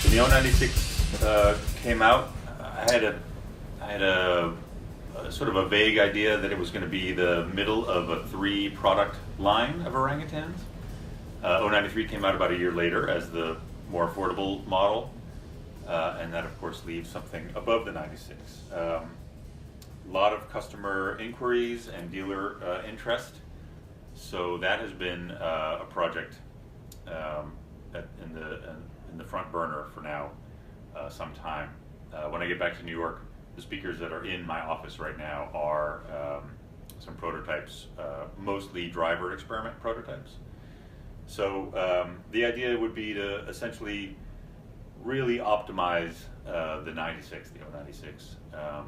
When the O96 came out, I had a sort of a vague idea that it was going to be the middle of a 3-product line of orangutans. O93 came out about a year later as the more affordable model, and that of course leaves something above the 96. A lot of customer inquiries and dealer interest, so that has been a project in the front burner for now some time. When I get back to New York, the speakers that are in my office right now are some prototypes, mostly driver experiment prototypes. So the idea would be to essentially really optimize the 96, the O96.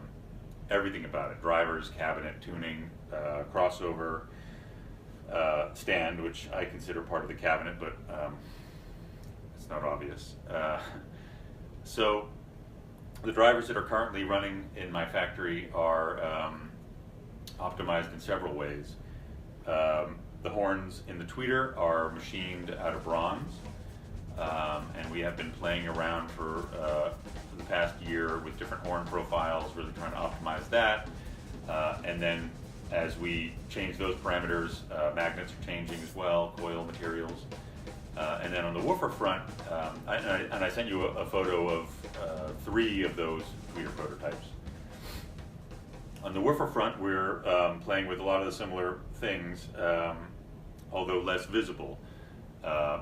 Everything about it: drivers, cabinet, tuning, crossover, stand, which I consider part of the cabinet, but it's not obvious. So the drivers that are currently running in my factory are optimized in several ways. The horns in the tweeter are machined out of bronze, and we have been playing around for the past year with different horn profiles, really trying to optimize that. And then as we change those parameters, magnets are changing as well, coil materials. And then on the woofer front, I sent you a photo of 3 of those tweeter prototypes. On the woofer front, we're playing with a lot of the similar things, although less visible,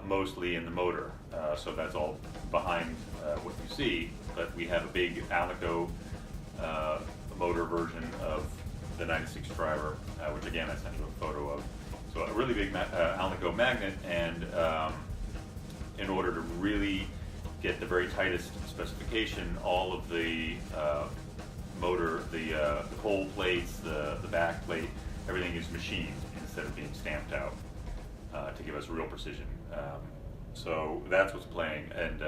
mostly in the motor. So that's all behind what you see, but we have a big Alico motor version of the 96 driver, which again I sent you a photo of. So a really big Alico magnet, and in order to really get the very tightest specification, all of the motor, the pole plates, the back plate, everything is machined instead of being stamped out to give us real precision. So that's what's playing, and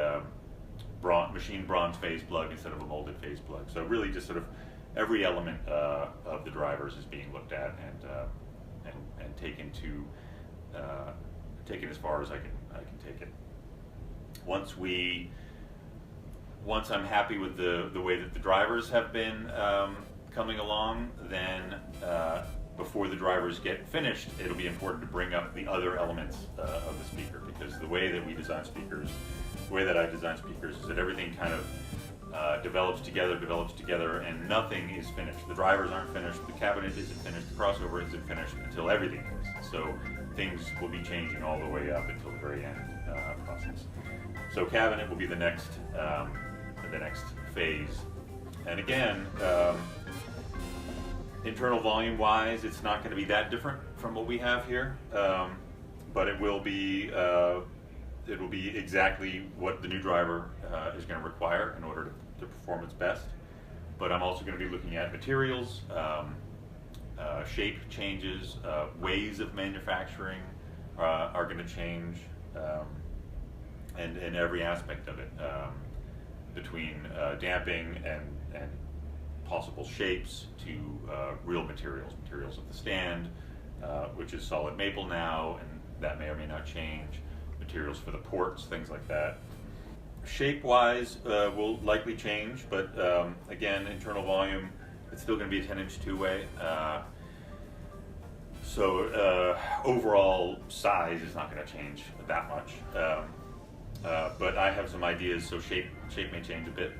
machined bronze phase plug instead of a molded phase plug. So really just sort of every element of the drivers is being looked at and taken as far as I can take it. Once I'm happy with the way that the drivers have been coming along, then before the drivers get finished, it'll be important to bring up the other elements of the speaker, because the way that I design speakers is that everything kind of develops together, and nothing is finished. The drivers aren't finished, the cabinet isn't finished, the crossover isn't finished until everything is. So things will be changing all the way up until the very end process. So cabinet will be the next phase. And again, internal volume wise, it's not going to be that different from what we have here, but it will be exactly what the new driver is going to require in order to perform its best. But I'm also going to be looking at materials, shape changes, ways of manufacturing are going to change, and in every aspect of it, between damping and possible shapes to real materials of the stand, which is solid maple now, and that may or may not change. Materials for the ports, things like that. Shape-wise will likely change, but again, internal volume, it's still going to be a 10-inch two-way. So overall size is not going to change that much. But I have some ideas, so shape may change a bit.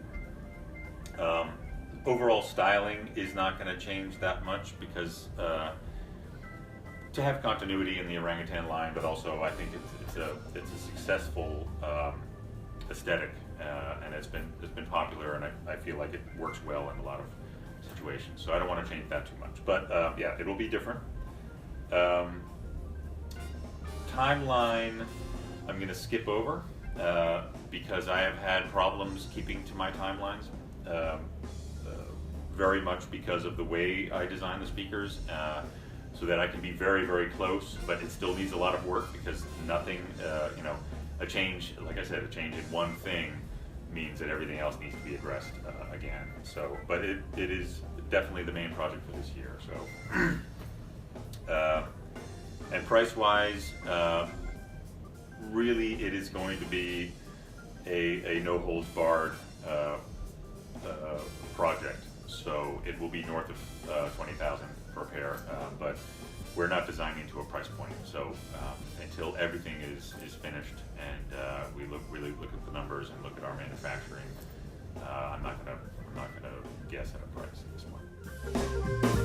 Overall styling is not going to change that much, because to have continuity in the Orangutan line, but also I think it's a successful aesthetic, and it's been popular, and I feel like it works well in a lot of situations. So I don't want to change that too much, but yeah, it'll be different. Timeline, I'm going to skip over because I have had problems keeping to my timelines. Very much because of the way I design the speakers, so that I can be very, very close, but it still needs a lot of work, because nothing, a change, like I said, a change in one thing means that everything else needs to be addressed again. So, but it is definitely the main project for this year. So, and price-wise, really it is going to be a no holds barred project. So it will be north of 20,000 per pair, but we're not designing to a price point. So until everything is finished and we really look at the numbers and look at our manufacturing, I'm not gonna guess at a price at this point.